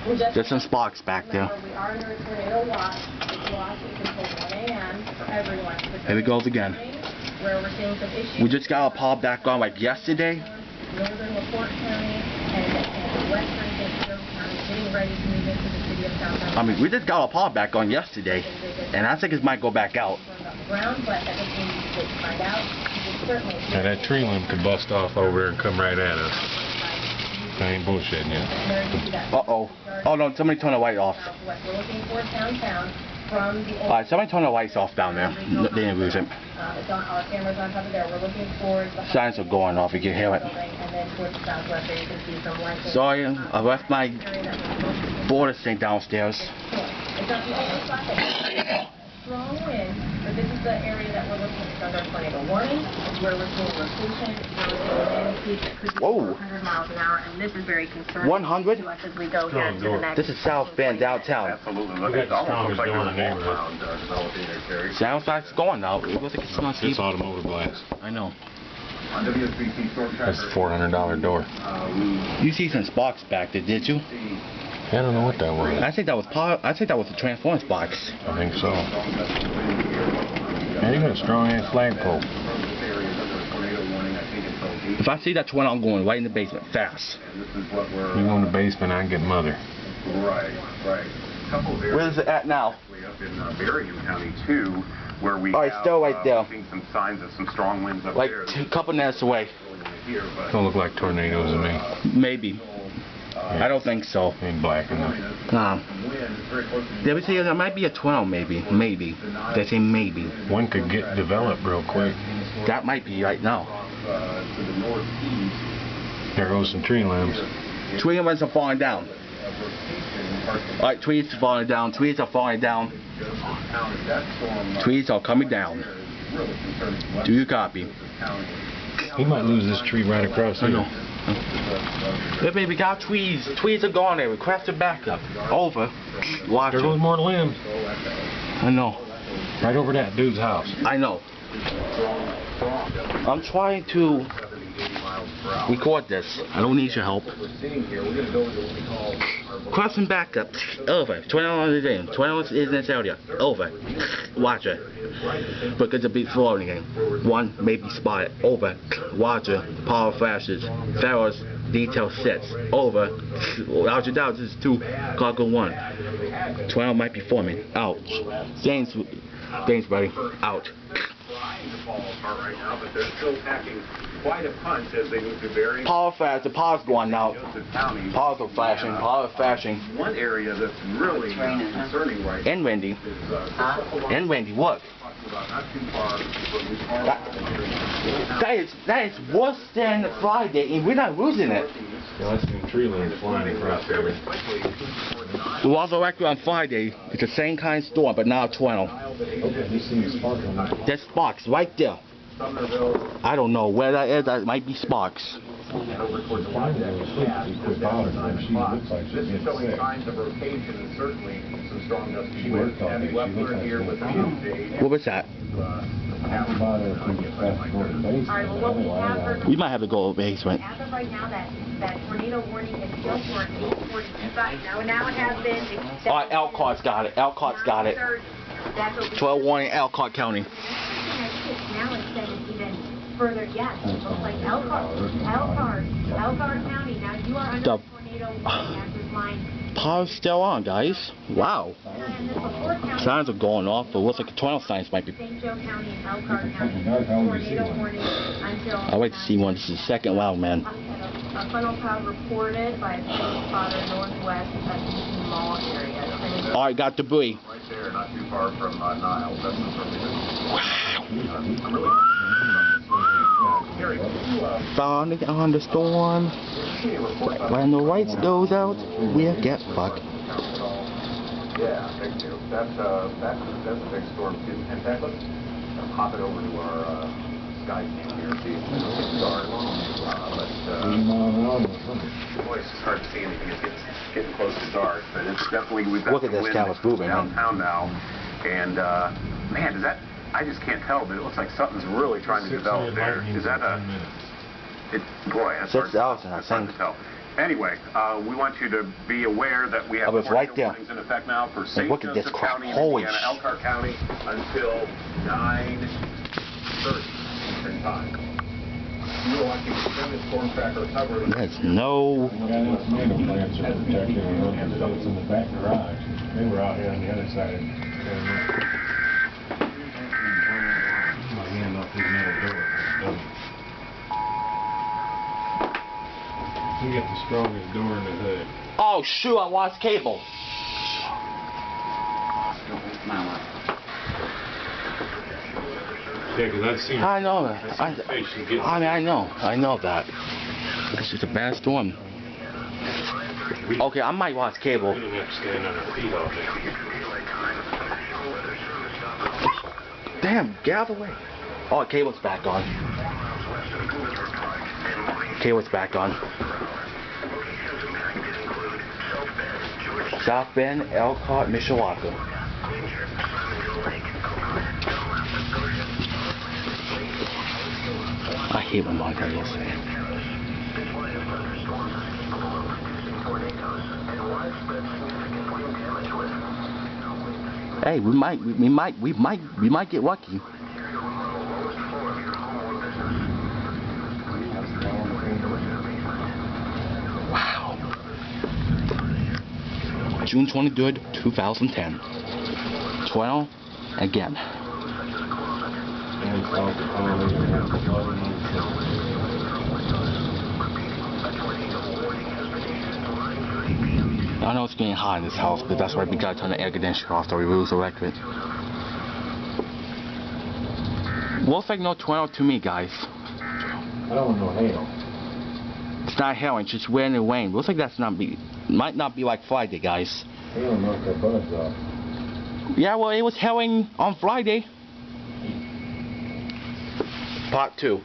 There's some sparks back there. We are under a tornado watch. The watch is until 1 a.m. for everyone. Here we goes again. Where we're seeing some issues. We just got our power back on like yesterday. Northern LaPorte County and western St. Joe County getting ready to move into the city of South. I mean, we just got our power back on yesterday, and I think it might go back out. Now that tree limb could bust off over there and come right at us. I ain't bullshitting you. Uh-oh. Oh no, somebody turn the light off. We're looking for downtown from the Alright, somebody turn the lights off down there. They didn't lose it. It's on our cameras on top of there. We're looking for the Signs are going off, you can hear it. and then towards the southwest there you can see some lights. Sorry, I left my border sink downstairs. It's not the only spot that strong wind, but this is the area that we're looking at under tornado warning. It's where we're seeing rotation, where we're seeing wind speeds that could be 100 miles an hour, and this is very concerning 100? to us as we go here to the next. This is South Bend downtown. Absolutely. Look, it almost looks like there's a wall developing there, Terry. Sounds like it's going now. It looks like it's going to It's automotive blast. I know. On WSBT Storm Tracker, That's a $400 door. You see some sparks back there, did you? I don't know what that was. I think that was the transformers box. I think so. Man, you got a strong ass flagpole. If I see that tornado, I'm going right in the basement, fast. You go in the basement, I can get mother. Right. Where is it at now? Up in Berrien County too, where we Alright, still right there. Seeing some signs of some strong winds up Like there. a couple minutes away. Don't look like tornadoes to me. Maybe. I don't think so. Ain't black enough. Nah. Did we say there might be a tornado? Maybe. They say maybe. One could get developed real quick. That might be right now. There goes some tree limbs. Tree limbs are falling down. Alright, trees are falling down. Trees are falling down. Trees are coming down. Do you copy? He might lose this tree right across here. I know. Yeah, baby, got trees. Trees are gone there. Request a backup. Over. Watch There goes it. more limbs. I know. Right over that dude's house. I know. I'm trying to record this. I don't need your help. Crossing backup. Over. 21 is in. 21 is in this area. Over. Watch it. Because it'll be floating again. One may be spotted. Over. Watch it. Power flashes. Ferros. Detail sets. Over. Roger down. This is 2. Cargo 1. 12 might be forming. Ouch. Thanks, buddy. Out. Quite a punch as they move to Berrien. Power flash. The power's going out. Powers are flashing. Power flashing. One area that's really concerning right now And windy. is And windy. Look. That is worse than Friday, and we're not losing it. Yeah, I seen tree limbs flying across there. We was directly on Friday. It's the same kind of storm, but now a tornado. Okay, you see the spark on that. There's sparks right there. I don't know where that is. That might be sparks. This is showing signs of rotation and certainly some strong gusty winds. Heavy weather here with What was that? We might have to go basement. As of right now, that tornado warning is still for 8:40. Now it has been extended. Alright, Elcott's got it. Elcott's got it. 12 warning, Elcott County. Now extended even further. Yes, it looks like Elkhart County. Now you are under The tornado warning at this line. power's still on, guys. Wow. Signs are going off, but it looks like the tornado signs might be. St. Joe County and Elkhart County. Tornado warning until. I'd like to see one. This is the second round, man. A funnel cloud reported by a signal spotter northwest of the Mall area. Alright, got debris. right there, not too far from Niles. That's Falling on the storm. When the lights goes out, we'll get fucked. Yeah, thank you. That's a big storm too. In fact, let's hop it over to our sky cam here and see if it's dark. Boy, it's just hard to see anything. It's getting close to dark, but it's definitely we've got Look at some this wind camera's moving, man. downtown now, and man, is that? I just can't tell, but it looks like something's really trying to develop there. Is that a? Boy, that's 6,000, I hard to think. tell. Anyway, we want you to be aware that we have I was right there. warnings in effect now for Hey, St. look at this Joseph crap. County, Holy Indiana, Elkhart County until 9:30 Eastern Time. You are watching extended storm tracker coverage. There's no. Yeah, those tomato plants are protected, and it's in the back garage. They were out here on the other side. My hand off these metal doors. We got the strongest door in the hood. Oh shoot! I lost cable. Yeah, because I've seen. I know that. I know that. It's just a bad storm. Okay, I might lost cable. We didn't have to stand on our feet all day. Damn, get out of the way. Oh, cable's back on. Cable's back on. South Bend, Elkhart, Mishawaka. I hate when Montana will say. Hey, we might get lucky. Wow. June 23rd, 2010. 12 again. I know it's getting hot in this house, but that's why we gotta turn the air conditioner off so we lose electric. Looks like no tornado to me, guys. I don't want no hail. It's not hailing, it's just wind and rain. Looks like that's might not be like Friday, guys. Hail knocked our buds off. Yeah, well, it was hailing on Friday. Part 2.